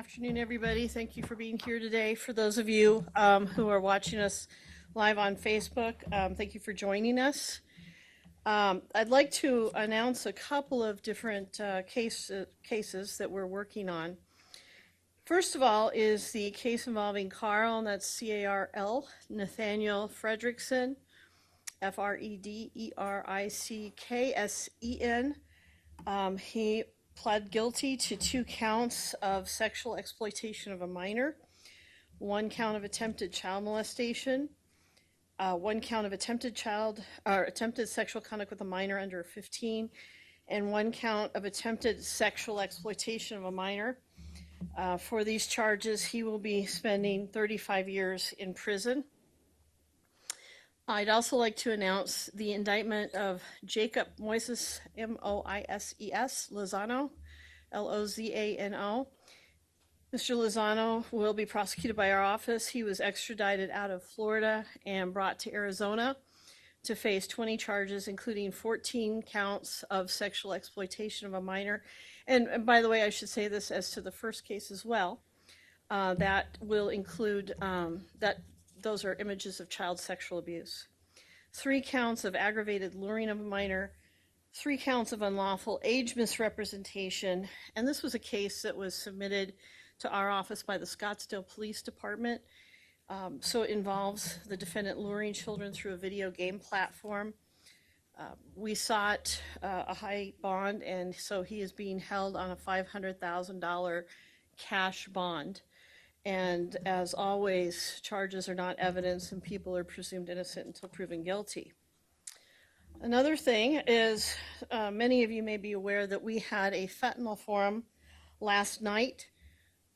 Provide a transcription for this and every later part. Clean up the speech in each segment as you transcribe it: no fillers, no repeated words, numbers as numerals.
Afternoon, everybody. Thank you for being here today. For those of you who are watching us live on Facebook, thank you for joining us. I'd like to announce a couple of different cases that we're working on. First of all is the case involving Carl, and that's C-A-R-L, Nathaniel Fredrickson, F-R-E-D-E-R-I-C-K-S-E-N. He pled guilty to 2 counts of sexual exploitation of a minor, 1 count of attempted child molestation, 1 count of attempted sexual conduct with a minor under 15, and 1 count of attempted sexual exploitation of a minor. For these charges, he will be spending 35 years in prison. I'd also like to announce the indictment of Jacob Moises, M-O-I-S-E-S, Lozano, L-O-Z-A-N-O. Mr. Lozano will be prosecuted by our office. He was extradited out of Florida and brought to Arizona to face 20 charges, including 14 counts of sexual exploitation of a minor. And by the way, I should say this as to the first case as well. That will include those are images of child sexual abuse. 3 counts of aggravated luring of a minor, 3 counts of unlawful age misrepresentation, and this was a case that was submitted to our office by the Scottsdale Police Department. So it involves the defendant luring children through a video game platform. We sought a high bond, and so he is being held on a $500,000 cash bond. And as always, charges are not evidence and people are presumed innocent until proven guilty. Another thing is, many of you may be aware that we had a fentanyl forum last night.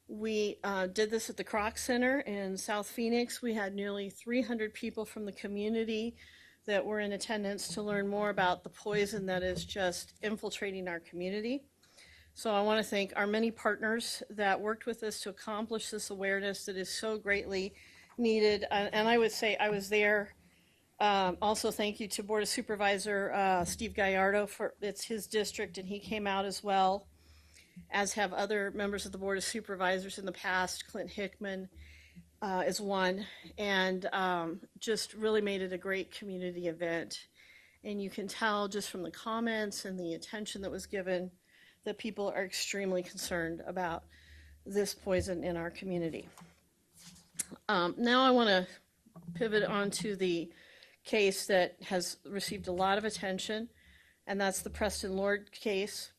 We did this at the Kroc Center in South Phoenix. We had nearly 300 people from the community that were in attendance to learn more about the poison that is just infiltrating our community. So I want to thank our many partners that worked with us to accomplish this awareness that is so greatly needed. And I would say I was there. Also, thank you to Board of Supervisor Steve Gallardo, for it's his district, and he came out as well, as have other members of the Board of Supervisors in the past. Clint Hickman is one, and just really made it a great community event. And you can tell just from the comments and the attention that was given that people are extremely concerned about this poison in our community. Now I want to pivot onto the case that has received a lot of attention, and that's the Preston Lord case.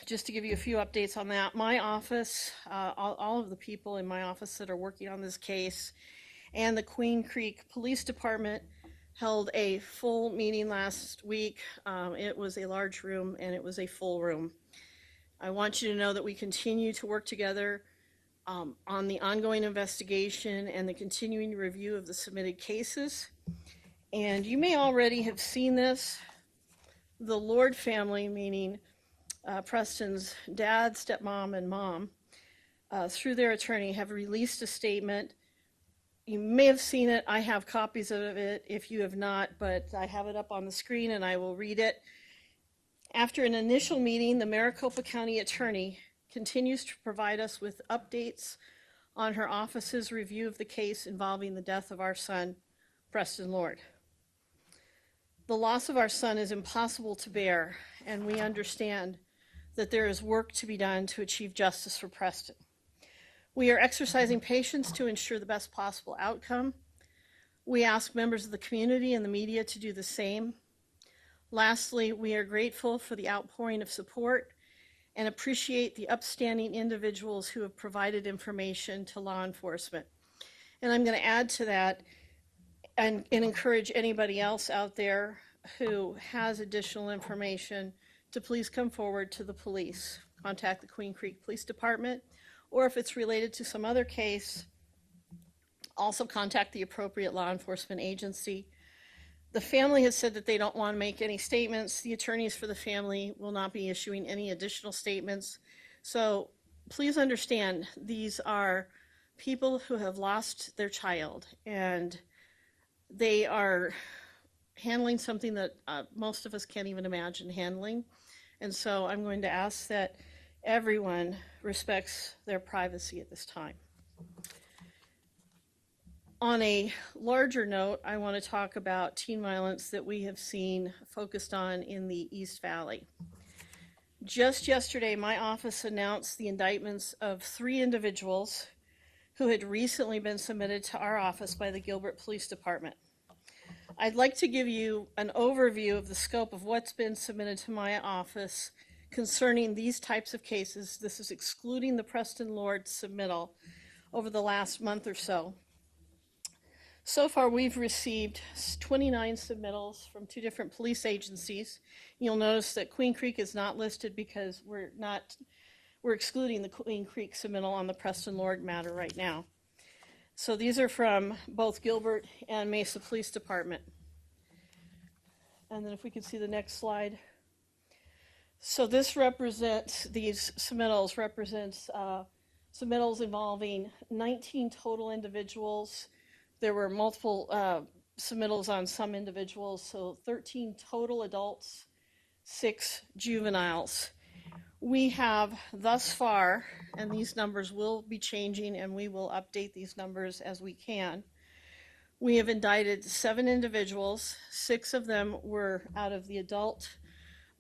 Just to give you a few updates on that, my office, all of the people in my office that are working on this case, and the Queen Creek Police Department held a full meeting last week. It was a large room and it was a full room. I want you to know that we continue to work together on the ongoing investigation and the continuing review of the submitted cases. And you may already have seen this. The Lord family, meaning Preston's dad, stepmom, and mom, through their attorney, have released a statement. You may have seen it. I have copies of it if you have not, but I have it up on the screen and I will read it. After an initial meeting, the Maricopa County Attorney continues to provide us with updates on her office's review of the case involving the death of our son, Preston Lord. The loss of our son is impossible to bear, and we understand that there is work to be done to achieve justice for Preston. We are exercising patience to ensure the best possible outcome. We ask members of the community and the media to do the same. Lastly, we are grateful for the outpouring of support and appreciate the upstanding individuals who have provided information to law enforcement. And I'm going to add to that and encourage anybody else out there who has additional information to please come forward to the police. Contact the Queen Creek Police Department, or if it's related to some other case, also contact the appropriate law enforcement agency. The family has said that they don't want to make any statements. The attorneys for the family will not be issuing any additional statements. So please understand, these are people who have lost their child, and they are handling something that most of us can't even imagine handling. And so I'm going to ask that everyone respects their privacy at this time. On a larger note, I want to talk about teen violence that we have seen focused on in the East Valley. Just yesterday, my office announced the indictments of 3 individuals who had recently been submitted to our office by the Gilbert Police Department. I'd like to give you an overview of the scope of what's been submitted to my office concerning these types of cases. This is excluding the Preston Lord submittal over the last month or so. So far, we've received 29 submittals from 2 different police agencies. You'll notice that Queen Creek is not listed because we're excluding the Queen Creek submittal on the Preston Lord matter right now. So these are from both Gilbert and Mesa Police Department. And then if we could see the next slide. So this represents, these submittals represents submittals involving 19 total individuals. There were multiple submittals on some individuals, so 13 total adults, 6 juveniles. We have thus far, and these numbers will be changing and we will update these numbers as we can. We have indicted 7 individuals. 6 of them were out of the adult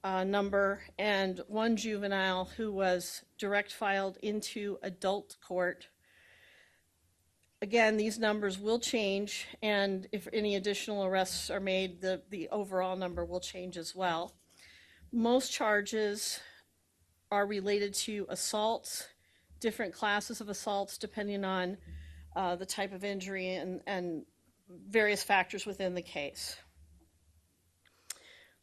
number, and 1 juvenile who was direct filed into adult court. Again, these numbers will change, and if any additional arrests are made, the overall number will change as well. Most charges are related to assaults, different classes of assaults depending on the type of injury and various factors within the case.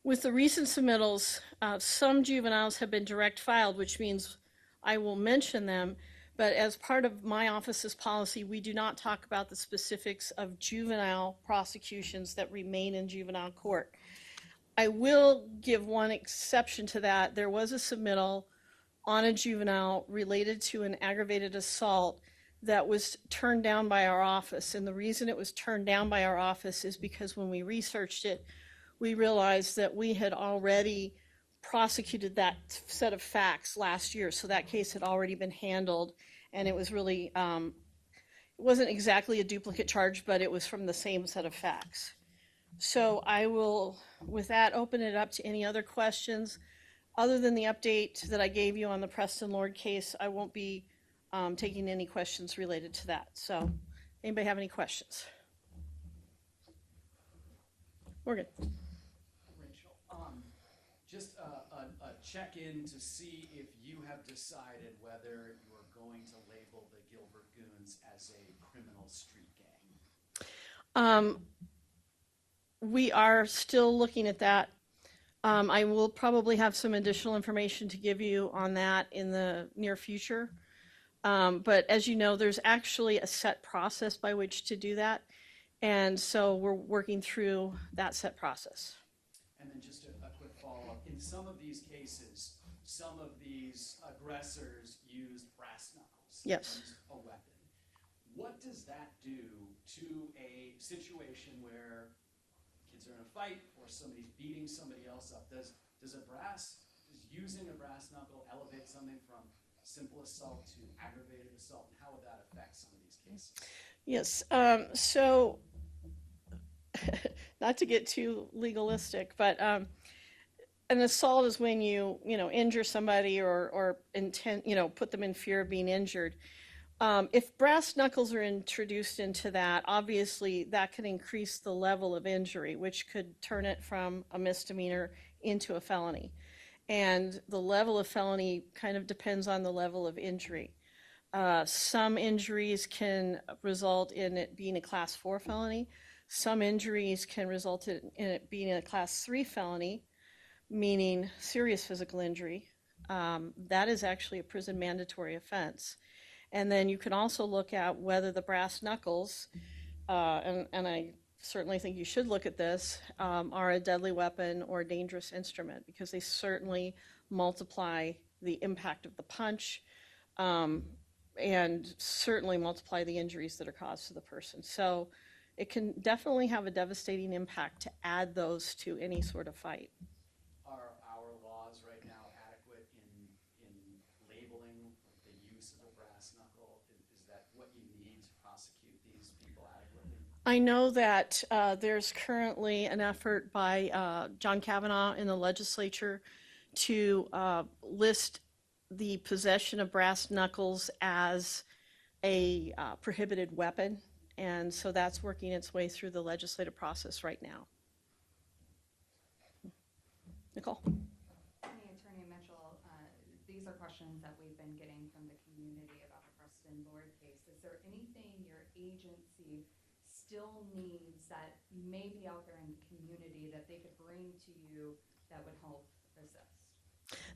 With the recent submittals, some juveniles have been direct filed, which means I will mention them, but as part of my office's policy, we do not talk about the specifics of juvenile prosecutions that remain in juvenile court. I will give one exception to that. There was a submittal on a juvenile related to an aggravated assault that was turned down by our office. And the reason it was turned down by our office is because when we researched it, we realized that we had already prosecuted that set of facts last year. So that case had already been handled, and it was really, it wasn't exactly a duplicate charge, but it was from the same set of facts. So I will, with that, open it up to any other questions. Other than the update that I gave you on the Preston Lord case, I won't be taking any questions related to that. So anybody have any questions? Morgan. Rachel, just a check-in to see if you have decided whether you're going to label the Gilbert Goons as a criminal street gang. We are still looking at that. I will probably have some additional information to give you on that in the near future. But as you know, there's actually a set process by which to do that. And so we're working through that set process. And then just a quick follow-up. In some of these cases, some of these aggressors used brass knuckles Yes. as a weapon. What does that do to a situation where kids are in a fight or somebody's beating somebody else up? Does using a brass knuckle elevate something from simple assault to aggravated assault, and how would that affect some of these cases? Yes. So not to get too legalistic, but an assault is when you injure somebody or intend, put them in fear of being injured. If brass knuckles are introduced into that, obviously that could increase the level of injury, which could turn it from a misdemeanor into a felony. And the level of felony kind of depends on the level of injury. Some injuries can result in it being a class 4 felony. Some injuries can result in it being a class 3 felony, meaning serious physical injury. That is actually a prison mandatory offense. And then you can also look at whether the brass knuckles, and I certainly think you should look at this, are a deadly weapon or a dangerous instrument, because they certainly multiply the impact of the punch, and certainly multiply the injuries that are caused to the person. So it can definitely have a devastating impact to add those to any sort of fight. Are our laws right now adequate in I know that there's currently an effort by John Kavanaugh in the legislature to list the possession of brass knuckles as a prohibited weapon. And so that's working its way through the legislative process right now. Nicole? Hey, Attorney Mitchell, these are questions that we've been getting from the community about the Preston Lord case. Is there anything your agency still needs that may be out there in the community that they could bring to you that would help assist?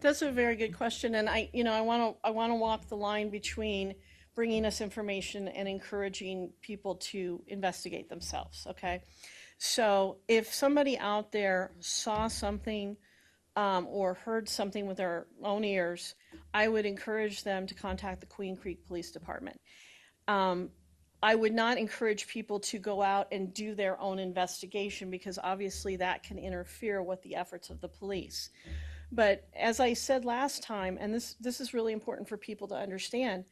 That's a very good question, and I want to walk the line between bringing us information and encouraging people to investigate themselves. Okay, so if somebody out there saw something or heard something with their own ears, I would encourage them to contact the Queen Creek Police Department. I would not encourage people to go out and do their own investigation because obviously that can interfere with the efforts of the police. But as I said last time, and this is really important for people to understand,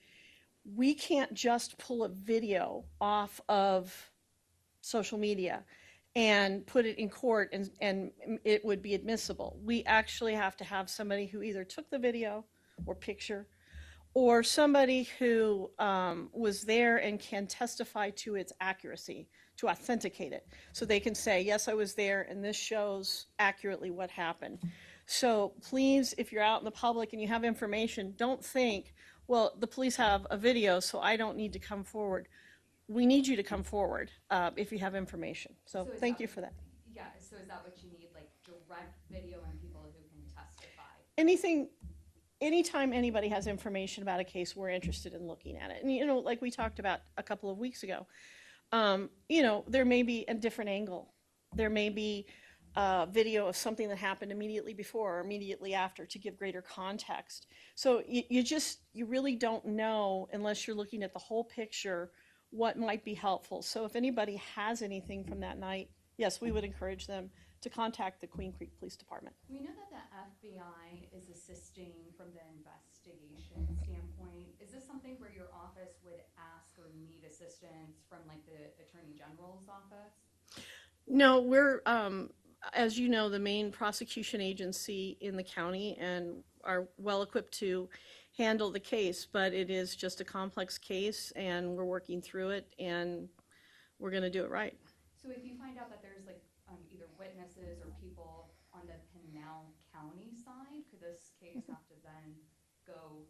we can't just pull a video off of social media and put it in court and it would be admissible. We actually have to have somebody who either took the video or picture, or somebody who was there and can testify to its accuracy, to authenticate it. So they can say, yes, I was there and this shows accurately what happened. So please, if you're out in the public and you have information, don't think, well, the police have a video, so I don't need to come forward. We need you to come forward if you have information. So thank you for that. Yeah, so is that what you need, like direct video and people who can testify? Anytime anybody has information about a case, we're interested in looking at it. And, like we talked about a couple of weeks ago, there may be a different angle. There may be video of something that happened immediately before or immediately after to give greater context. So you really don't know unless you're looking at the whole picture what might be helpful. So if anybody has anything from that night, yes, we would encourage them to contact the Queen Creek Police Department. We know that the FBI is assisting from the investigation standpoint. Is this something where your office would ask or need assistance from like the Attorney General's office? No, we're, as you know, the main prosecution agency in the county and are well equipped to handle the case, but it is just a complex case and we're working through it and we're going to do it right. So if you find out that there's like either witnesses or people on the Pinal County side, could this case have to then go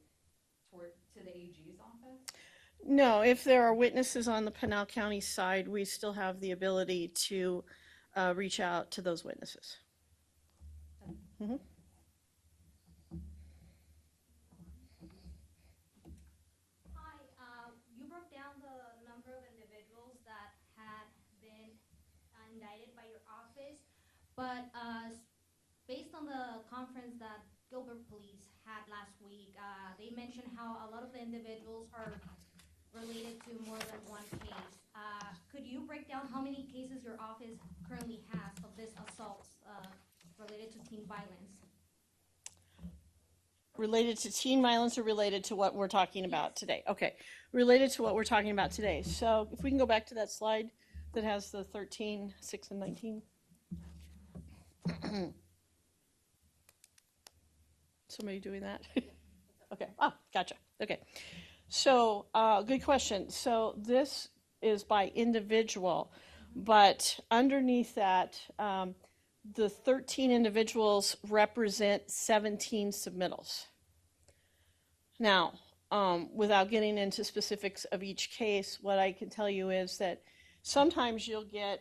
to the AG's office? No, if there are witnesses on the Pinal County side, we still have the ability to reach out to those witnesses. Mm-hmm. Hi, you broke down the number of individuals that had been indicted by your office, but based on the conference that Gilbert Police had last week, they mentioned how a lot of the individuals are related to more than one case. Could you break down how many cases your office currently has of this assaults related to teen violence? Related to teen violence or related to what we're talking about today? Okay, related to what we're talking about today. So if we can go back to that slide that has the 13, 6, and 19. Somebody doing that? Okay, gotcha. Okay, so good question. So this is by individual, but underneath that, the 13 individuals represent 17 submittals. Now, without getting into specifics of each case, what I can tell you is that sometimes you'll get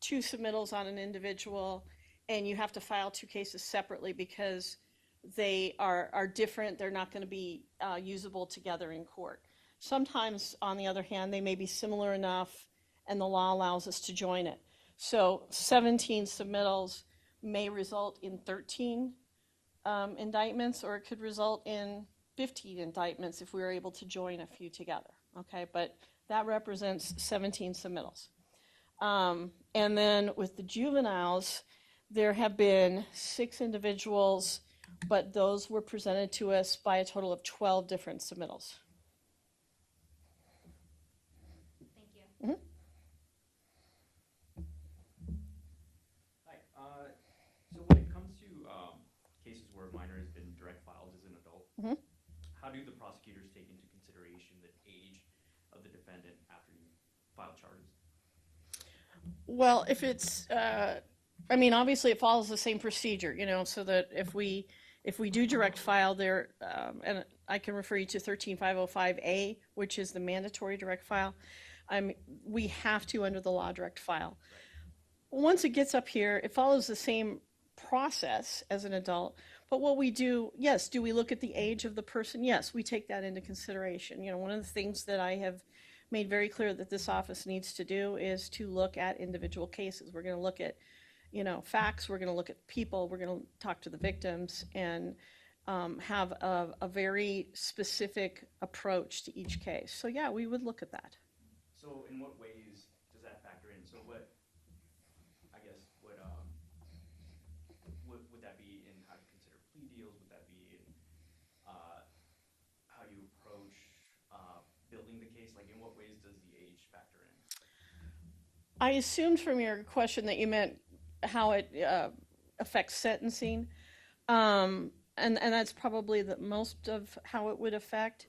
2 submittals on an individual and you have to file 2 cases separately because they are different. They're not going to be usable together in court. Sometimes, on the other hand, they may be similar enough and the law allows us to join it. So 17 submittals may result in 13 indictments, or it could result in 15 indictments if we were able to join a few together. Okay, but that represents 17 submittals. And then with the juveniles, there have been 6 individuals, but those were presented to us by a total of 12 different submittals. Thank you. Mm-hmm. Mhm. How do the prosecutors take into consideration the age of the defendant after you file charges? Well, if it's, I mean, obviously it follows the same procedure, so that if we do direct file there, and I can refer you to 13505A, which is the mandatory direct file, we have to, under the law, direct file. Right. Once it gets up here, it follows the same process as an adult. But what we do, yes, do we look at the age of the person? Yes, we take that into consideration. One of the things that I have made very clear that this office needs to do is to look at individual cases. We're going to look at, facts. We're going to look at people. We're going to talk to the victims and have a very specific approach to each case. So yeah, we would look at that. So in what ways does that factor in? So what, I guess, would that be in how to consider plea deals? Would that be in how you approach building the case? Like, in what ways does the age factor in? I assumed from your question that you meant how it affects sentencing, and that's probably the most of how it would affect.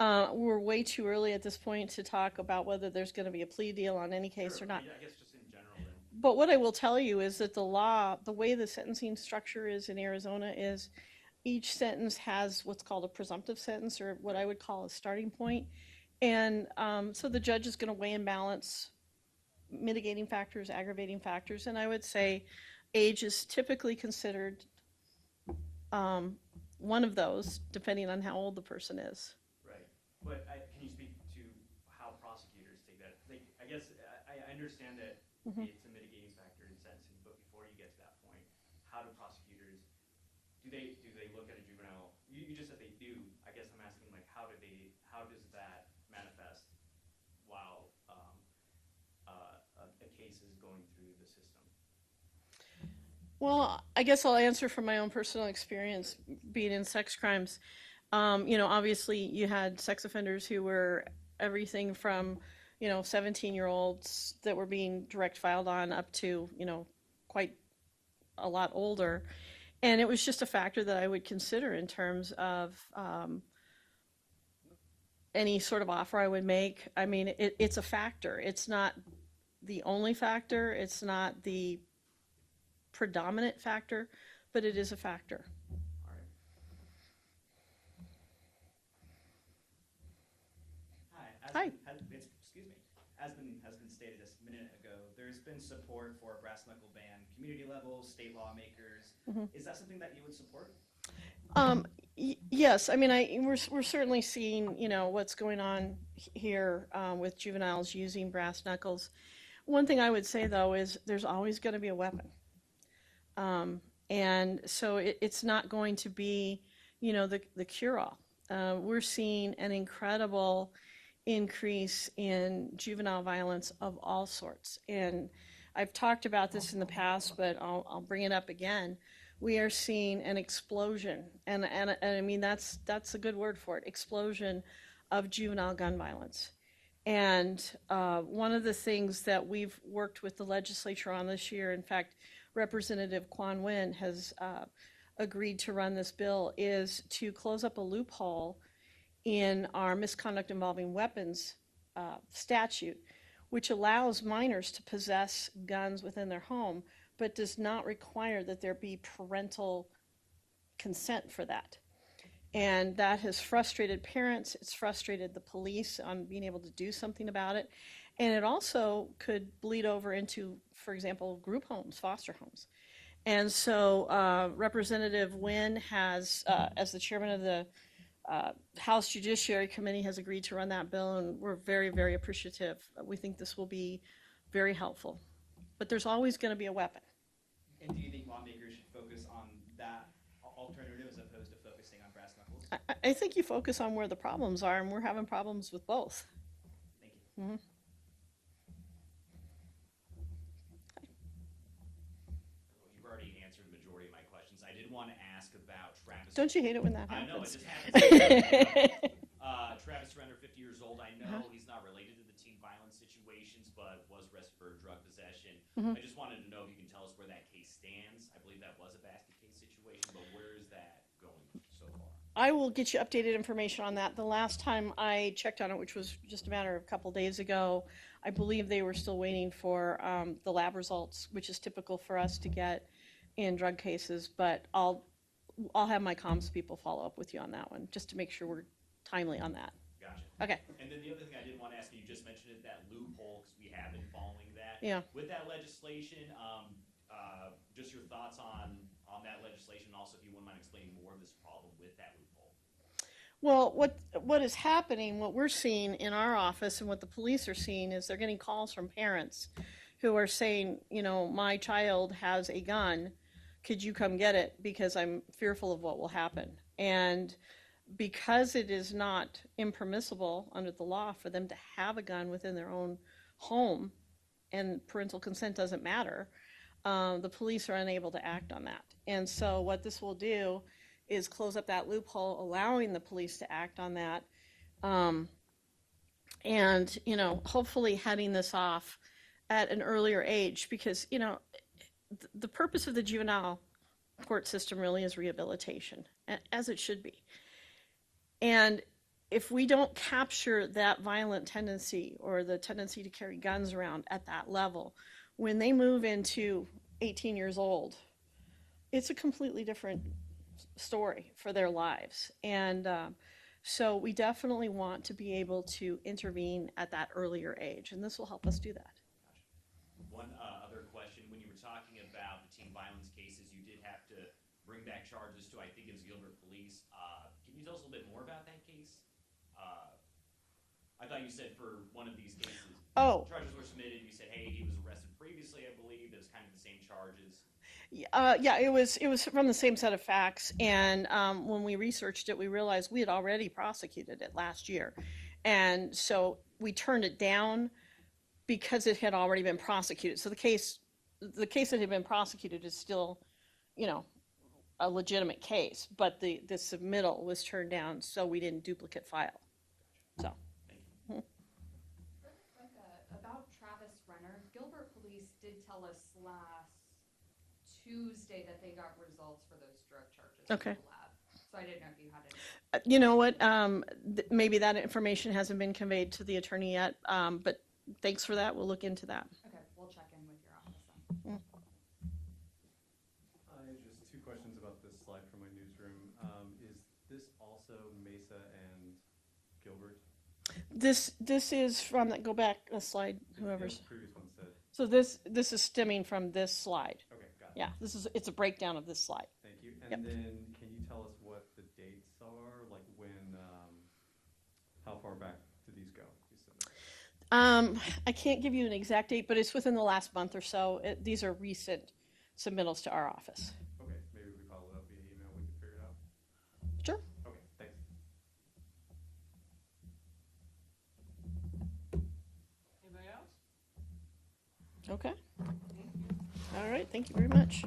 Right. We're way too early at this point to talk about whether there's going to be a plea deal on any case Sure, or not. I guess just in general then. But what I will tell you is that the law, the way the sentencing structure is in Arizona, is each sentence has what's called a presumptive sentence, or what I would call a starting point. And so the judge is going to weigh and balance mitigating factors, aggravating factors, and I would say age is typically considered one of those, depending on how old the person is. Right. But can you speak to how prosecutors take that? Like, I guess I understand that it's a mitigating factor in sentencing, but before you get to that point, how do prosecutors, do they look at a juvenile? You just said they do. I guess I'm asking, like, how does that manifest while a case is going through the system? Well, I guess I'll answer from my own personal experience being in sex crimes. Obviously you had sex offenders who were everything from, 17-year-olds that were being direct filed on up to, quite a lot older. And it was just a factor that I would consider in terms of any sort of offer I would make. I mean, it's a factor. It's not the only factor. It's not the predominant factor, but it is a factor. All right. Hi. Hi. Excuse me. As has been stated just a minute ago, there's been support for a brass knuckle ban, community level, state lawmakers. Is that something that you would support? Yes, I mean, we're certainly seeing, what's going on here with juveniles using brass knuckles. One thing I would say though is there's always going to be a weapon, and so it's not going to be, the cure-all. We're seeing an incredible increase in juvenile violence of all sorts, and I've talked about this in the past, but I'll bring it up again. We are seeing an explosion, and I mean that's a good word for it, explosion of juvenile gun violence. And one of the things that we've worked with the legislature on this year, in fact, Representative Quan Nguyen has agreed to run this bill, is to close up a loophole in our misconduct involving weapons statute, which allows minors to possess guns within their home, but does not require that there be parental consent for that. And that has frustrated parents, it's frustrated the police on being able to do something about it. And it also could bleed over into, for example, group homes, foster homes. And so Representative Nguyen has, as the chairman of the House Judiciary Committee, has agreed to run that bill, and we're very, very appreciative. We think this will be very helpful. But there's always going to be a weapon. And do you think lawmakers should focus on that alternative as opposed to focusing on brass knuckles? I think you focus on where the problems are, and we're having problems with both. Thank you. You've already answered the majority of my questions. I did want to ask about Travis. Don't you hate it when that I know, it happens? just happens. Travis Surrender, 50 years old. I know he's not related to the teen violence situations, but was arrested for drug possession. I just wanted to know if you can tell us where that case stands. I believe that was a basket case situation, but where is that going so far? I will get you updated information on that. The last time I checked on it, which was just a matter of a couple days ago, I believe they were still waiting for the lab results, which is typical for us to get in drug cases. But I'll have my comms people follow up with you on that one, just to make sure we're timely on that. Gotcha. Okay. And then the other thing I did want to ask you just mentioned it, that loophole, because we have been following that. Yeah. With that legislation, just your thoughts on that legislation. Also, if you wouldn't mind explaining more of this problem with that loophole. Well, what is happening, what we're seeing in our office and what the police are seeing is they're getting calls from parents who are saying, you know, my child has a gun. Could you come get it? Because I'm fearful of what will happen. And because it is not impermissible under the law for them to have a gun within their own home and parental consent doesn't matter, the police are unable to act on that. And so what this will do is close up that loophole, allowing the police to act on that. And, you know, hopefully heading this off at an earlier age because, you know, the purpose of the juvenile court system really is rehabilitation, as it should be. And if we don't capture that violent tendency or the tendency to carry guns around at that level, when they move into 18 years old, it's a completely different story for their lives. And so we definitely want to be able to intervene at that earlier age, and this will help us do that. Gotcha. One other question, when you were talking about the teen violence cases, you did have to bring back charges to, I think it was Gilbert Police. Can you tell us a little bit more about that case? I thought you said for one of these cases, charges were submitted, you said, hey, he was arrested previously, I believe, it was kind of the same charges. Yeah, it was from the same set of facts, and when we researched it, we realized we had already prosecuted it last year, and so we turned it down because it had already been prosecuted. So the case that had been prosecuted is still, you know, a legitimate case, but the submittal was turned down, so we didn't duplicate file. So. Really quick, about Travis Renner, Gilbert Police did tell us last Tuesday that they got results for those drug charges Okay. from the lab. So I didn't know if you had any. You know what? Maybe that information hasn't been conveyed to the attorney yet, but thanks for that. We'll look into that. Okay, we'll check in with your office then. Just two questions about this slide from my newsroom. Is this also Mesa and Gilbert? This is from that. Go back a slide, whoever's. The previous one said. So this is stemming from this slide. Okay, got it. Yeah, it's a breakdown of this slide. Thank you. And Yep. then can you tell us what the dates are? Like when, how far back do these go? I can't give you an exact date, but it's within the last month or so. These are recent submittals to our office. Okay, maybe if we follow it up via email, we can figure it out. Sure. Okay, thanks. Anybody else? Okay. Thank you. All right. Thank you very much.